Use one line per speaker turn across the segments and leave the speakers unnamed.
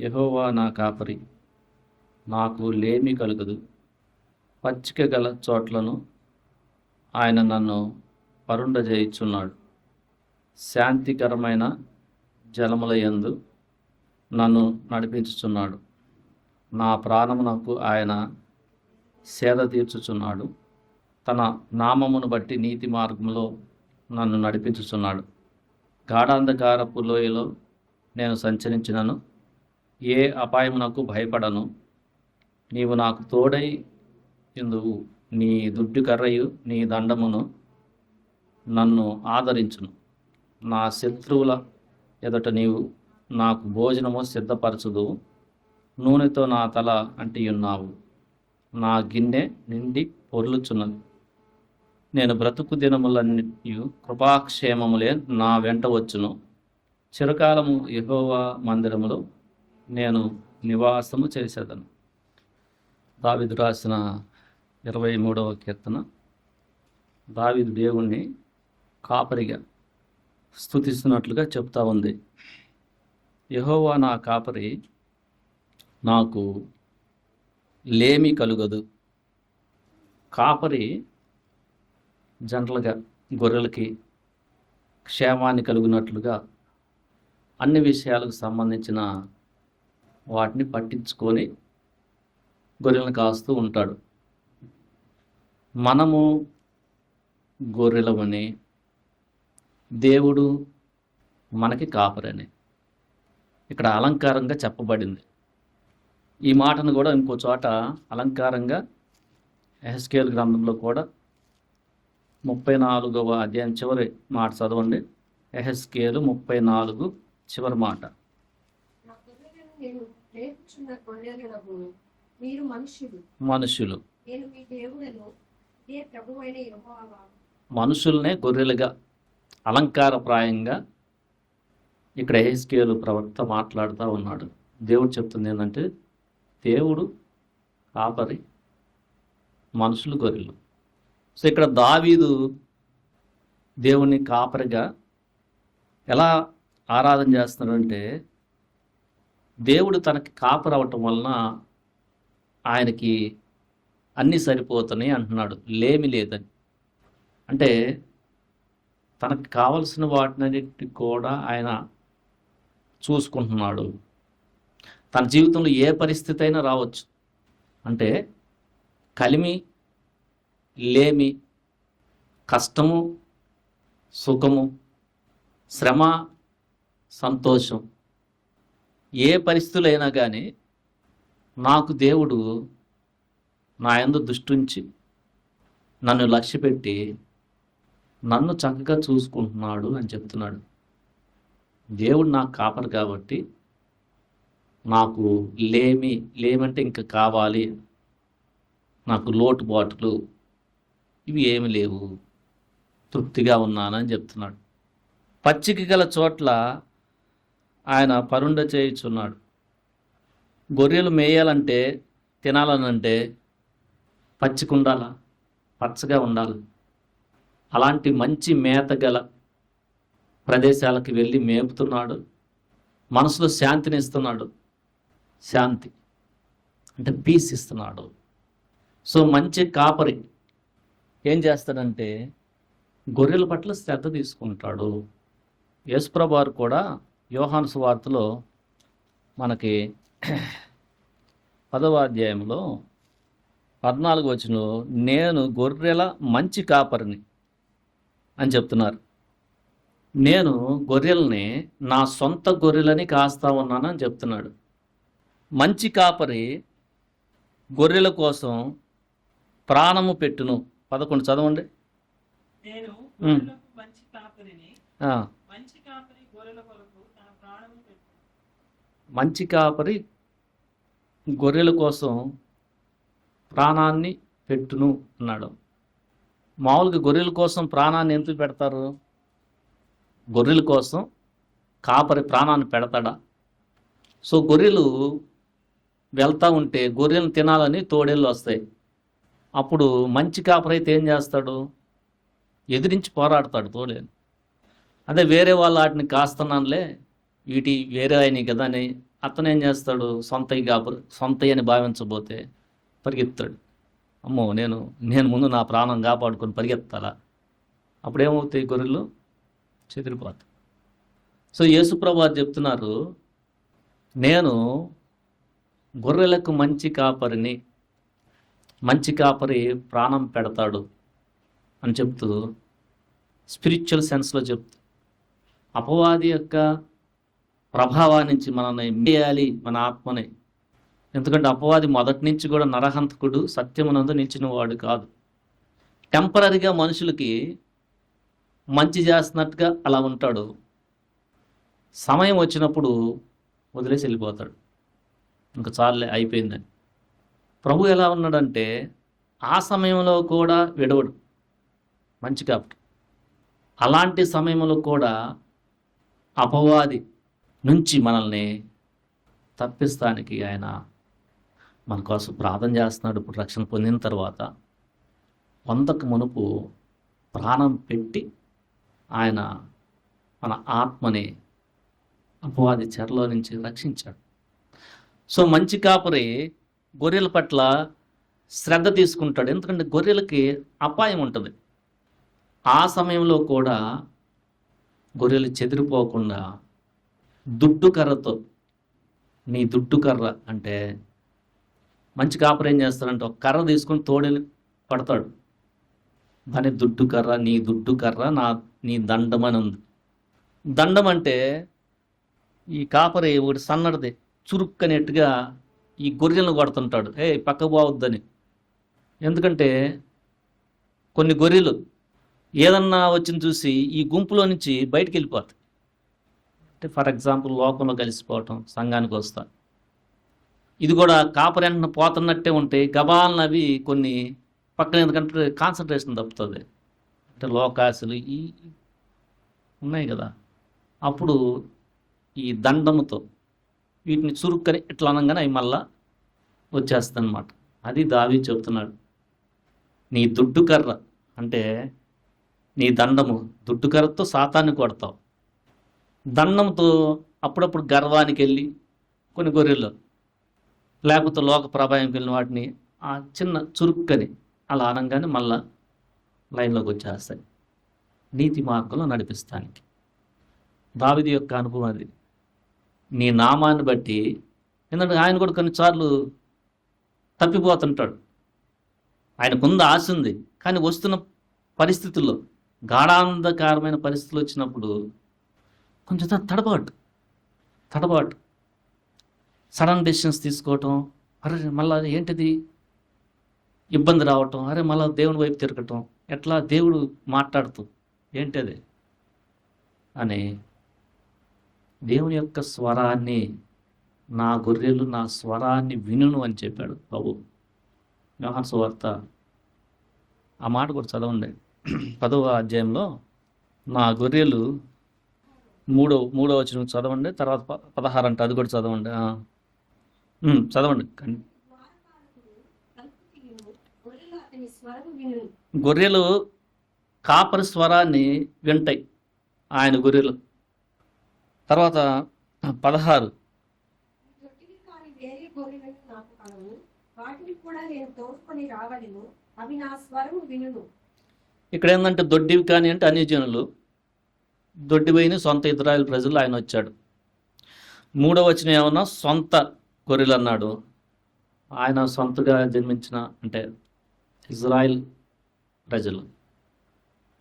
యెహోవా నా కాపరి, నాకు లేమి కలుగదు. పచ్చిక గల చోట్లను ఆయన నన్ను పరుండజేయుచున్నాడు. శాంతికరమైన జలముల యందు నన్ను నడిపించుచున్నాడు. నా ప్రాణమునకు ఆయన సేద తీర్చుచున్నాడు. తన నామమును బట్టి నీతి మార్గంలో నన్ను నడిపించుచున్నాడు. గాఢాంధకారపు లోయలో నేను సంచరించినను ఏ అపాయమునకు భయపడను. నీవు నాకు తోడై ఇందువు. నీ దుడ్డు కర్రయు నీ దండమును నన్ను ఆదరించును. నా శత్రువుల ఎదుట నీవు నాకు భోజనము సిద్ధపరచుదువు. నూనెతో నా తల అంటియున్నావు. నా గిన్నె నిండి పొర్లుచున్నది. నేను బ్రతుకు దినములన్నీ కృపాక్షేమములే నా వెంట వచ్చును. చిరకాలము యెహోవా మందిరములో నేను నివాసము చేసేదను. దావీదు రాసిన 23వ కీర్తన. దావీదు దేవుణ్ణి కాపరిగా స్తుతిస్తున్నట్లుగా చెప్తా ఉంది. యెహోవా నా కాపరి, నాకు లేమి కలుగదు. కాపరి జనరల్గా గొర్రెలకి క్షేమాన్ని కలుగునట్లుగా అన్ని విషయాలకు సంబంధించిన వాటిని పట్టించుకొని గొర్రెలను కాస్తూ ఉంటాడు. మనము గొర్రెలమని, దేవుడు మనకి కాపరని ఇక్కడ అలంకారంగా చెప్పబడింది. ఈ మాటను కూడా ఇంకో చోట అలంకారంగా యెహెజ్కేలు గ్రంథంలో కూడా 34వ అధ్యాయం చివరి మాట చదవండి. యెహెజ్కేలు 34 చివరి మాట. మనుషులు మనుషుల్నే గొర్రెలుగా అలంకారప్రాయంగా ఇక్కడ యెహెజ్కేలు ప్రవక్త మాట్లాడుతూ ఉన్నాడు. దేవుడు చెప్తుంది ఏంటంటే, దేవుడు కాపరి, మనుషులు గొర్రెలు. సో ఇక్కడ దావీదు దేవుని కాపరిగా ఎలా ఆరాధన చేస్తున్నాడంటే, దేవుడు తనకి కాపరి అవటం వలన ఆయనకి అన్నీ సరిపోతున్నాయి అంటున్నాడు. లేమి లేదని. అంటే తనకు కావలసిన వాటినన్నిటి కూడా ఆయన చూసుకుంటున్నాడు. తన జీవితంలో ఏ పరిస్థితి అయినా రావచ్చు. అంటే కలిమి, లేమి, కష్టము, సుఖము, శ్రమ, సంతోషం, ఏ పరిస్థితులైనా కానీ నాకు దేవుడు నా యందు దృష్టించి నన్ను లక్ష్యపెట్టి నన్ను చక్కగా చూసుకుంటున్నాడు అని చెప్తున్నాడు. దేవుడు నాకు కాపరు కాబట్టి నాకు లేమంటే ఇంకా కావాలి, నాకు లోటుబాటులు ఇవి ఏమి లేవు, తృప్తిగా ఉన్నానని చెప్తున్నాడు. పచ్చిక గల చోట్ల ఆయన పరుండ చేయుచున్నాడు. గొర్రెలు మేయాలంటే, తినాలనంటే పచ్చిక ఉండాలా, పచ్చగా ఉండాలి. అలాంటి మంచి మేత గల ప్రదేశాలకు వెళ్ళి మేపుతున్నాడు. మనసులో శాంతిని ఇస్తున్నాడు. శాంతి అంటే పీస్ ఇస్తున్నాడు. సో మంచి కాపరి ఏం చేస్తాడంటే గొర్రెల పట్ల శ్రద్ధ తీసుకుంటాడు. యేసుప్రభువు వారు కూడా యోహాను సువార్తలో మనకి 10వ అధ్యాయంలో 14వ వచనంలో నేను గొర్రెల మంచి కాపరిని అని చెప్తున్నారు. నేను గొర్రెల్ని నా సొంత గొర్రెలని కాస్తా ఉన్నానని చెప్తున్నాడు. మంచి కాపరి గొర్రెల కోసం ప్రాణము పెట్టును. 11 చదవండి. మంచి కాపరి గొర్రెల కోసం ప్రాణాన్ని పెట్టును అన్నాడు. మామూలుగా గొర్రెల కోసం ప్రాణాన్ని ఎందుకు పెడతారు? గొర్రెల కోసం కాపరి ప్రాణాన్ని పెడతాడా? సో గొర్రెలు వెళ్తూ ఉంటే గొర్రెలను తినాలని తోడేళ్ళు వస్తాయి. అప్పుడు మంచి కాపరి అయితే ఏం చేస్తాడు? ఎదిరించి పోరాడతాడు తోడేలు. అదే వేరే వాళ్ళు వాటిని కాస్తున్నానులే, వీటి వేరే అయినాయి కదా అని అతను ఏం చేస్తాడు? సొంతయ్య అని భావించబోతే పరిగెత్తాడు. అమ్మో, నేను నేను ముందు నా ప్రాణం కాపాడుకొని పరిగెత్తాలా? అప్పుడేమవుతాయి? గొర్రెలు చెదిరిపోతాయి. సో యేసుప్రభు వారు చెప్తున్నారు, నేను గొర్రెలకు మంచి కాపరిని, మంచి కాపరి ప్రాణం పెడతాడు అని చెప్తూ స్పిరిచువల్ సెన్స్లో చెప్తూ అపవాది యొక్క ప్రభావాన్ని నుంచి మనల్ని చేయాలి, మన ఆత్మని. ఎందుకంటే అపవాది మొదటి నుంచి కూడా నరహంతకుడు, సత్యమునందు నిలిచిన వాడు కాదు. టెంపరీగా మనుషులకి మంచి చేస్తున్నట్టుగా అలా ఉంటాడు. సమయం వచ్చినప్పుడు వదిలేసి వెళ్ళిపోతాడు. ఇంకా చాలే, అయిపోయిందని. ప్రభు ఎలా ఉన్నాడంటే ఆ సమయంలో కూడా విడవడు, మంచి కాపరి. అలాంటి సమయంలో కూడా అపవాది నుంచి మనల్ని తప్పిస్తానికి ఆయన మన కోసం ప్రార్థన చేస్తున్నాడు. ఇప్పుడు రక్షణ పొందిన తర్వాత 100కు మునుపు ప్రాణం పెట్టి ఆయన మన ఆత్మని అపవాది చెరలో నుంచి రక్షించాడు. సో మంచి కాపరి గొర్రెల పట్ల శ్రద్ధ తీసుకుంటాడు. ఎందుకంటే గొర్రెలకి అపాయం ఉంటుంది. ఆ సమయంలో కూడా గొర్రెలు చెదిరిపోకుండా దుడ్డు కర్రతో, నీ దుడ్డు కర్ర అంటే మంచి కాపరి ఏం చేస్తాడంటే ఒక కర్ర తీసుకొని తోడని పడతాడు. దాని దుడ్డు కర్ర, నీ దుడ్డు కర్ర నీ దండం అని ఉంది. దండం అంటే ఈ కాపరి ఒకటి సన్నడిది చురుక్కనేట్టుగా ఈ గొర్రెలను కొడుతుంటాడు, పక్క పోవద్దని. ఎందుకంటే కొన్ని గొర్రెలు ఏదన్నా వచ్చింది చూసి ఈ గుంపులో నుంచి బయటికి వెళ్ళిపోతాయి. అంటే ఫర్ ఎగ్జాంపుల్ లోకంలో కలిసిపోవటం, సంఘానికి వస్తా. ఇది కూడా కాపరి వెంటనే పోతున్నట్టే ఉంటాయి. గబాలను అవి కొన్ని పక్కన, ఎందుకంటే కాన్సన్ట్రేషన్ తప్పుతుంది. అంటే లోకాశలు ఈ ఉన్నాయి కదా. అప్పుడు ఈ దండముతో వీటిని చురుక్కని ఇట్లా అనగానే అవి మళ్ళా వచ్చేస్తాయి అన్నమాట. అది దావీదు చెప్తున్నాడు. నీ దుడ్డు కర్ర అంటే నీ దండము, దుడ్డు కర్రతో సాతాన్ని కొడతావు. దండంతో అప్పుడప్పుడు గర్వానికి వెళ్ళి కొన్ని గొర్రెలు, లేకపోతే లోక ప్రభావంకి వెళ్ళిన వాటిని ఆ చిన్న చురుక్కని అలా అనగానే మళ్ళా లైన్లోకి వచ్చేస్తాయి. నీతి మార్గంలో నడిపిస్తానికి దావీదు యొక్క అనుభవం అది. నీ నామాన్ని బట్టి, ఎందుకంటే ఆయన కూడా కొన్నిసార్లు తప్పిపోతుంటాడు. ఆయనకుంది ఆశ ఉంది, కానీ వస్తున్న పరిస్థితుల్లో, గాఢాంధకారమైన పరిస్థితులు వచ్చినప్పుడు కొంచెం తడబాటు, సడన్ డెసిషన్స్ తీసుకోవటం, అరే మళ్ళీ ఏంటిది ఇబ్బంది రావటం, అరే మళ్ళీ దేవుని వైపు తిరగటం, ఎట్లా దేవుడు మాట్లాడుతూ ఏంటది అని దేవుని యొక్క స్వరాన్ని, నా గొర్రెలు నా స్వరాన్ని వినును అని చెప్పాడు ప్రభు. యోహాను సువార్త ఆ మాట కూడా చదవండి, 10వ అధ్యాయంలో. నా గొర్రెలు మూడో వచనం చదవండి, తర్వాత 16 అంటే అది కూడా చదవండి. చదవండి. గొర్రెలు కాపరి స్వరాన్ని వింటాయి, ఆయన గొర్రెలు. తర్వాత 16, ఇక్కడ ఏంటంటే దొడ్డివి కానీ అంటే అన్యజనులు, దొడ్డిపోయిన సొంత ఇజ్రాయేల్ ప్రజలు ఆయన వచ్చాడు. 3వ వచనం ఏమన్నా సొంత గొర్రెలు అన్నాడు. ఆయన సొంతగా జన్మించిన అంటే ఇజ్రాయిల్ ప్రజలు,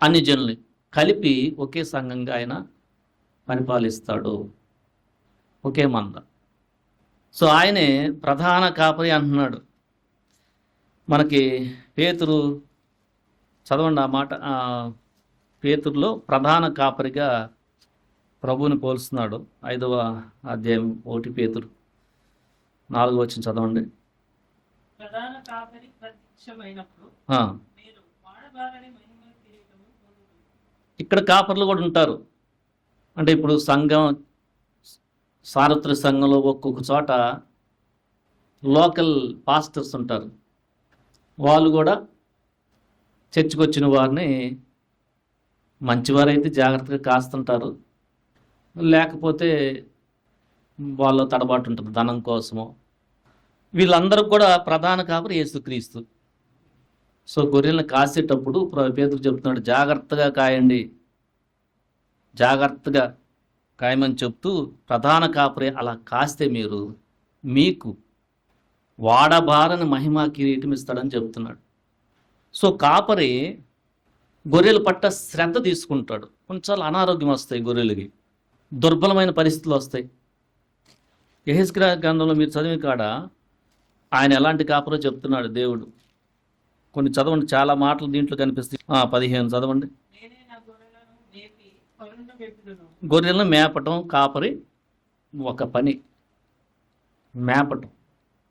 అన్యజనులు కలిపి ఒకే సంఘంగా ఆయన పరిపాలిస్తాడు, ఒకే మంద. సో ఆయనే ప్రధాన కాపరి అంటున్నాడు. మనకి పేతురు చదవండి ఆ మాట. పేతురులో ప్రధాన కాపరిగా ప్రభువుని పోలుస్తున్నాడు. 5వ అధ్యాయం 1 పేతురు 4వ వచనం చదవండి.
ప్రధాన కాపరి ప్రత్యక్షమైనప్పుడు మీరు వాడబారని మహిమ కిరీటము పొందుదురు.
ఇక్కడ కాపర్లు కూడా ఉంటారు. అంటే ఇప్పుడు సంఘం, సార్వత్రిక సంఘంలో ఒక్కొక్క చోట లోకల్ పాస్టర్స్ ఉంటారు. వాళ్ళు కూడా చర్చికి వచ్చిన వారిని మంచివారైతే జాగ్రత్తగా కాస్తుంటారు, లేకపోతే వాళ్ళ తడబాటు ఉంటుంది ధనం కోసము. వీళ్ళందరూ కూడా ప్రధాన కాపరి యేసుక్రీస్తు. సో గొర్రెలను కాసేటప్పుడు పేతురు చెప్తున్నాడు, జాగ్రత్తగా కాయండి, జాగ్రత్తగా కాయమని చెప్తూ, ప్రధాన కాపరి అలా కాస్తే మీకు వాడబారని మహిమా కిరీటం ఇస్తాడని చెప్తున్నాడు. సో కాపరి గొర్రెల పట్ల శ్రద్ధ తీసుకుంటాడు. కొంచెం అనారోగ్యం వస్తాయి, గొర్రెలకి దుర్బలమైన పరిస్థితులు వస్తాయి. యెహెజ్కేలు గ్రంథంలో మీరు చదివి కాడ ఆయన ఎలాంటి కాపరో చెప్తున్నాడు దేవుడు. కొన్ని చదవండి, చాలా మాటలు దీంట్లో కనిపిస్తాయి. 15 చదవండి.
నేనే నా గొర్రెలను మేపి పరుండ పెట్టుదును.
గొర్రెలను మేపటం కాపరి ఒక పని. మేపటం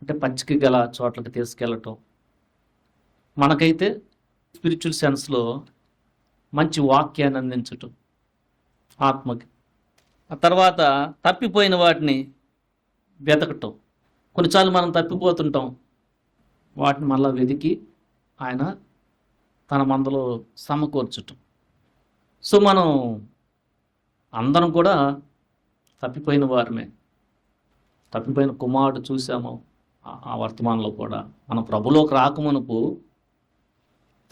అంటే పచ్చిక గల చోట్లకి తీసుకెళ్ళటం. మనకైతే స్పిరిచువల్ సెన్స్లో మంచి వాక్యాన్ని అందించటం ఆత్మకి. ఆ తర్వాత తప్పిపోయిన వాటిని వెతకటం. కొన్నిసార్లు మనం తప్పిపోతుంటాం, వాటిని మళ్ళీ వెతికి ఆయన తన మందలో సమకూర్చటం. సో మనం అందరం కూడా తప్పిపోయిన వారమే. తప్పిపోయిన కుమారుడు చూసాము ఆ వర్తమానంలో కూడా. మన ప్రభులోకి రాకమునుపు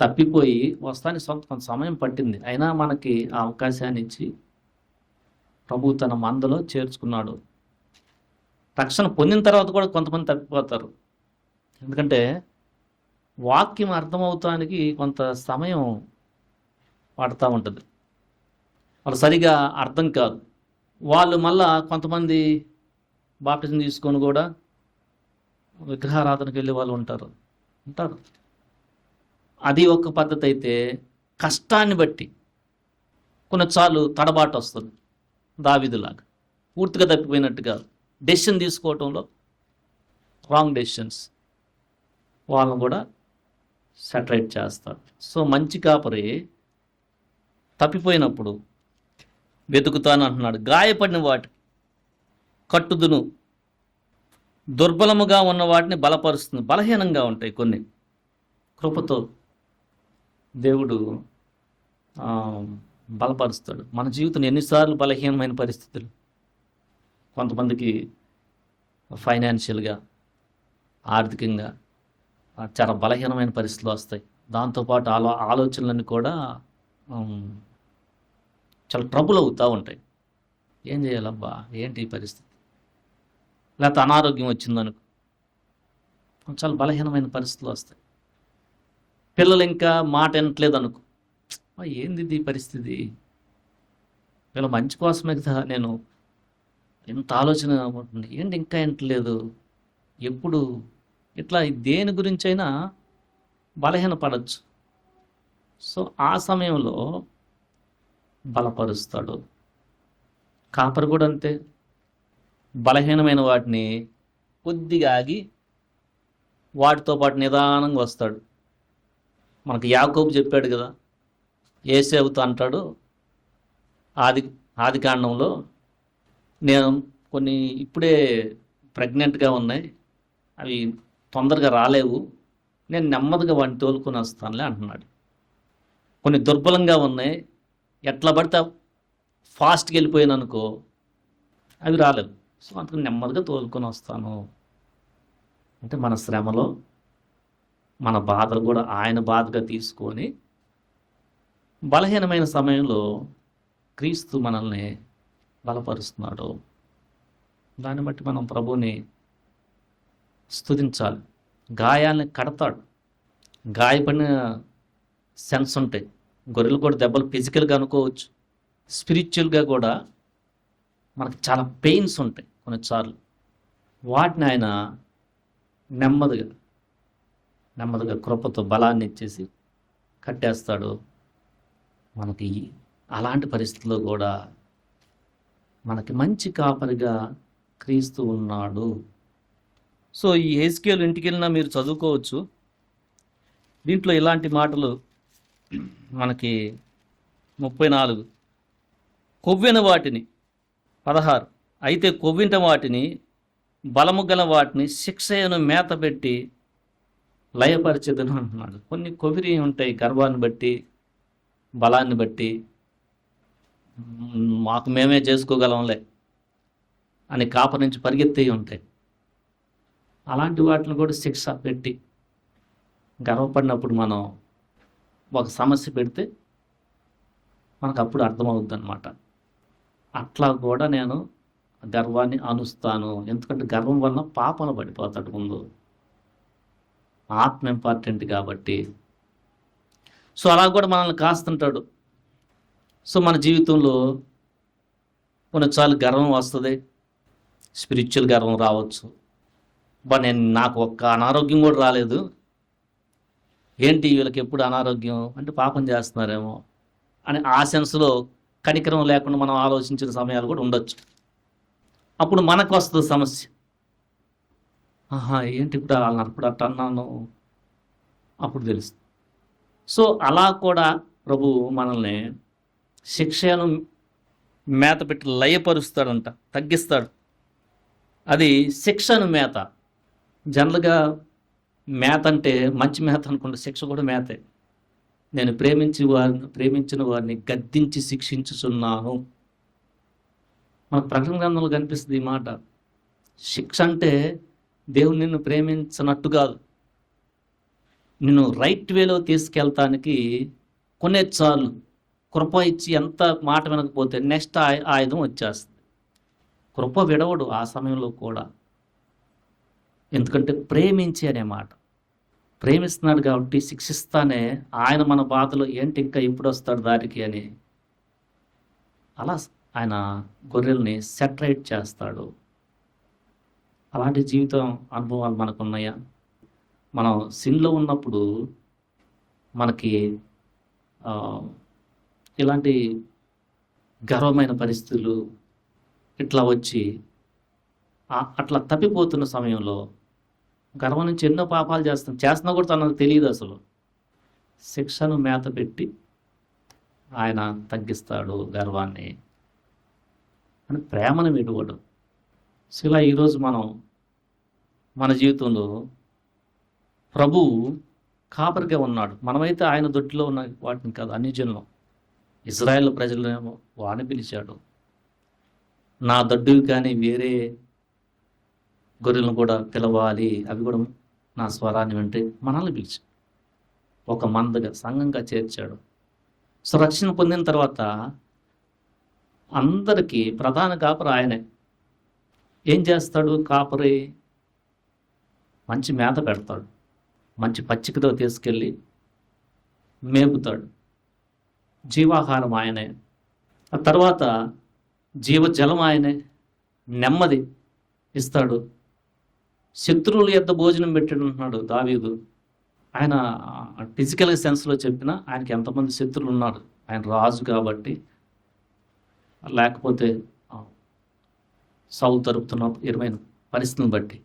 తప్పిపోయి వస్తానికి కొంత సమయం పట్టింది, అయినా మనకి ఆ అవకాశాన్ని ఇచ్చి ప్రభు తన మందలో చేర్చుకున్నాడు. రక్షణ పొందిన తర్వాత కూడా కొంతమంది తప్పిపోతారు, ఎందుకంటే వాక్యం అర్థమవుతానికి కొంత సమయం పడుతూ ఉంటుంది. వాళ్ళు సరిగా అర్థం కాదు. వాళ్ళు మళ్ళా కొంతమంది బాప్టిజం తీసుకొని కూడా విగ్రహారాధనకు వెళ్ళే వాళ్ళు ఉంటారు. అది ఒక పద్ధతి అయితే, కష్టాన్ని బట్టి కొన్నిసార్లు తడబాటు వస్తుంది. దావీదులాగా పూర్తిగా తప్పిపోయినట్టుగా డెసిషన్ తీసుకోవటంలో రాంగ్ డెసిషన్స్ వాళ్ళని కూడా సెటరేట్ చేస్తారు. సో మంచి కాపరి తప్పిపోయినప్పుడు వెతుకుతాను అంటున్నాడు. గాయపడిన వాటికి కట్టుదును, దుర్బలముగా ఉన్న వాటిని బలపరుస్తుంది. బలహీనంగా ఉంటాయి కొన్ని, కృపతో దేవుడు బలపరుస్తాడు. మన జీవితం ఎన్నిసార్లు బలహీనమైన పరిస్థితులు, కొంతమందికి ఫైనాన్షియల్గా, ఆర్థికంగా చాలా బలహీనమైన పరిస్థితులు వస్తాయి. దాంతోపాటు ఆలోచనలన్నీ కూడా చాలా ట్రబుల్ అవుతూ ఉంటాయి. ఏం చేయాలబ్బా, ఏంటి ఈ పరిస్థితి, లేకపోతే అనారోగ్యం వచ్చిందనుకో, చాలా బలహీనమైన పరిస్థితులు వస్తాయి. పిల్లలు ఇంకా మాట వినట్లేదు అనుకో, ఏంది ఈ పరిస్థితి, వీళ్ళ మంచి కోసమే కదా నేను ఎంత ఆలోచన ఉంటుంది, ఏంటి ఇంకా వినట్లేదు, ఎప్పుడు ఇట్లా దేని గురించి అయినా బలహీనపడచ్చు. సో ఆ సమయంలో బలపరుస్తాడు. కాపరి కూడా అంతే, బలహీనమైన వాటిని కొద్దిగా ఆగి వాటితో పాటు నిదానంగా వస్తాడు. మనకు యాకోబు చెప్పాడు కదా, ఏసేవుతో అంటాడు ఆది కాండంలో, నేను కొన్ని ఇప్పుడే ప్రెగ్నెంట్గా ఉన్నాయి, అవి తొందరగా రాలేవు, నేను నెమ్మదిగా వాటిని తోలుకొని వస్తానులే అంటున్నాడు. కొన్ని దుర్బలంగా ఉన్నాయి, ఎట్లా పడితే ఫాస్ట్గా వెళ్ళిపోయాను అనుకో, అవి రాలేవు. సో అందుకని నెమ్మదిగా తోలుకొని వస్తాను అంటే, మన శ్రమలో మన బాధలు కూడా ఆయన బాధగా తీసుకొని బలహీనమైన సమయంలో క్రీస్తు మనల్ని బలపరుస్తున్నాడు. దాన్ని బట్టి మనం ప్రభువుని స్తుతించాలి. గాయాలని కడతాడు. గాయపడిన సెన్స్ ఉంటాయి. గొర్రెలు కూడా దెబ్బలు ఫిజికల్గా అనుకోవచ్చు, స్పిరిచువల్గా కూడా మనకు చాలా పెయిన్స్ ఉంటాయి కొన్నిసార్లు. వాటిని ఆయన నెమ్మదిగా కృపతో బలాన్ని ఇచ్చేసి కట్టేస్తాడు. మనకి అలాంటి పరిస్థితుల్లో కూడా మనకి మంచి కాపరిగా క్రీస్తు ఉన్నాడు. సో ఈ యెహెజ్కేలు ఇంటికి వెళ్ళినా మీరు చదువుకోవచ్చు. దీంట్లో ఇలాంటి మాటలు మనకి 34, కొవ్విన వాటిని 16, అయితే కొవ్వింట వాటిని బలము గల వాటిని శిక్షను మేత పెట్టి లయపరిచేదను అంటున్నాడు. కొన్ని కొవ్విరి ఉంటాయి, గర్వాన్ని బట్టి, బలాన్ని బట్టి, మాకు మేమే చేసుకోగలంలే అని కాపరి నుంచి పరిగెత్తేవి ఉంటాయి. అలాంటి వాటిని కూడా శిక్ష పెట్టి గర్వపడినప్పుడు మనం ఒక సమస్య పెడితే మనకు అప్పుడు అర్థమవుద్ది అనమాట. అట్లా కూడా నేను గర్వాన్ని అనుస్తాను. ఎందుకంటే గర్వం వలన పాపంలో పడిపోతాడు. ముందు ఆత్మ ఇంపార్టెంట్ కాబట్టి. సో అలా కూడా మనల్ని కాస్తుంటాడు. సో మన జీవితంలో కొన్నిసార్లు గర్వం వస్తుంది, స్పిరిచువల్ గర్వం రావచ్చు. నాకు ఒక్క అనారోగ్యం కూడా రాలేదు, ఏంటి వీళ్ళకి ఎప్పుడు అనారోగ్యం అంటే పాపం చేస్తున్నారేమో అని ఆ సెన్స్లో కనికరం లేకుండా మనం ఆలోచించిన సమయాలు కూడా ఉండొచ్చు. అప్పుడు మనకు వస్తుంది సమస్య. ఏంటి ఇప్పుడు వాళ్ళని అప్పుడు అట్ట అన్నాను, అప్పుడు తెలుస్తుంది. సో అలా కూడా ప్రభు మనల్ని శిక్షను మేత పెట్టి లయపరుస్తాడంట, తగ్గిస్తాడు. అది శిక్షను మేత. జనరల్గా మేత అంటే మంచి మేత అనుకుంటే శిక్ష కూడా మేతే. నేను ప్రేమించిన వారిని గద్దించి శిక్షించుచున్నాను. మనకు ప్రకటన గ్రంథంలో కనిపిస్తుంది ఈ మాట. శిక్ష అంటే దేవుడు నిన్ను ప్రేమించినట్టు కాదు, నిన్ను రైట్ వేలో తీసుకెళ్తానికి కొన్నిసార్లు కృప ఇచ్చి ఎంత మాట వినకపోతే నెక్స్ట్ ఆయుధం వచ్చేస్తుంది. కృప విడవడు ఆ సమయంలో కూడా. ఎందుకంటే ప్రేమించి అనే మాట. ప్రేమిస్తున్నాడు కాబట్టి శిక్షిస్తానే ఆయన మన బాధలో ఏంటి ఇంకా ఇప్పుడు వస్తాడు దారికి అని అలా ఆయన గొర్రెల్ని సెటరేట్ చేస్తాడు. అలాంటి జీవితం అనుభవాలు మనకున్నాయా? మనం సిన్లో ఉన్నప్పుడు మనకి ఇలాంటి గర్వమైన పరిస్థితులు ఇట్లా వచ్చి అట్లా తప్పిపోతున్న సమయంలో గర్వం నుంచి ఎన్నో పాపాలు చేస్తున్నా కూడా తనకు తెలియదు. అసలు శిక్షను మేత పెట్టి ఆయన తగ్గిస్తాడు గర్వాన్ని అని, ప్రేమను విడువడు. సో ఇలా ఈరోజు మనం మన జీవితంలో ప్రభువు కాపరిగా ఉన్నాడు. మనమైతే ఆయన దొడ్డిలో ఉన్న వాటిని కాదు, అన్ని జనులు ఇజ్రాయేల్ ప్రజలనేమో వాడిని పిలిచాడు. నా దొడ్డువి కానీ వేరే గొర్రెలను కూడా పిలవాలి, అవి కూడా నా స్వరాన్ని వింటే మనల్ని పిలిచి ఒక మందగా సంఘంగా చేర్చాడు. సో రక్షణ పొందిన తర్వాత అందరికీ ప్రధాన కాపరి ఆయనే. ఏం చేస్తాడు కాపరి? మంచి మేత పెడతాడు, మంచి పచ్చికతో తీసుకెళ్ళి మేపుతాడు. జీవాహారం ఆయనే. ఆ తర్వాత జీవజలం ఆయనే. నెమ్మది ఇస్తాడు. శత్రువుల యొద్ద భోజనం పెట్టాడు అంటున్నాడు దావీదు. ఆయన ఫిజికల్ సెన్స్లో చెప్పిన ఆయనకి ఎంతమంది శత్రువులు ఉన్నారు, ఆయన రాజు కాబట్టి. లేకపోతే సౌలు తరుపుతున్న 20 పరిస్థితులను బట్టి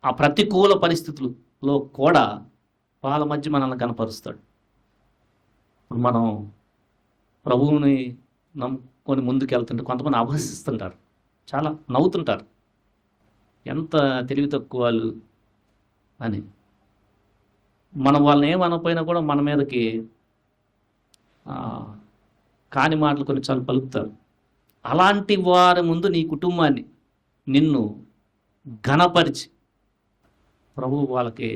ఆ ప్రతికూల పరిస్థితులలో కూడా వాళ్ళ మధ్య మనల్ని కనపరుస్తాడు. ఇప్పుడు మనం ప్రభువుని నమ్ముకొని ముందుకు వెళ్తుంటే కొంతమంది అభహసిస్తుంటారు, చాలా నవ్వుతుంటారు, ఎంత తెలివి తక్కువ వాళ్ళు అని. మనం వాళ్ళని ఏమనపోయినా కూడా మన మీదకి కాని మాటలు కొన్నిసార్లు పలుకుతారు. అలాంటి వారి ముందు నీ కుటుంబాన్ని నిన్ను ఘనపరిచి ప్రభువు వాళ్ళకి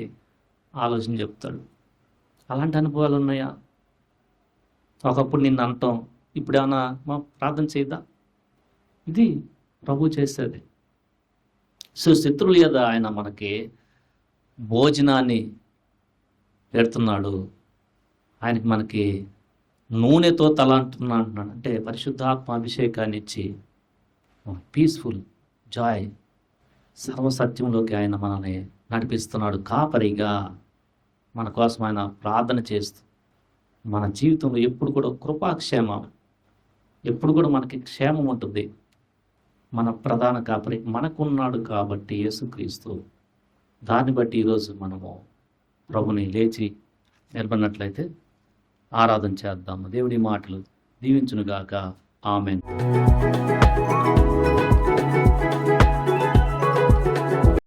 ఆలోచన చెప్తాడు. అలాంటి అనుభవాలు ఉన్నాయా? ఒకప్పుడు నిన్ను అంటాం, ఇప్పుడు ఏమన్నా మా ప్రార్థన చేద్దా? ఇది ప్రభు చేసేది. సో శత్రువుల మీద ఆయన మనకి భోజనాన్ని పెడుతున్నాడు. ఆయనకి మనకి నూనెతో తల అంటున్నాడు. అంటే పరిశుద్ధాత్మ అభిషేకాన్ని ఇచ్చి పీస్ఫుల్ జాయ్ సర్వసత్యంలోకి ఆయన మనల్ని నడిపిస్తున్నాడు. కాపరిగా మన కోసం ఆయన ప్రార్థన చేస్తూ మన జీవితంలో ఎప్పుడు కూడా కృపాక్షేమం, ఎప్పుడు కూడా మనకి క్షేమం ఉంటుంది. మన ప్రధాన కాపరి మనకున్నాడు కాబట్టి యేసుక్రీస్తు. దాన్ని బట్టి ఈరోజు మనము ప్రభుని లేచి నిలబడినట్లయితే ఆరాధన చేద్దాము. దేవుడి మాటలు దీవించునుగాక. ఆమెన్.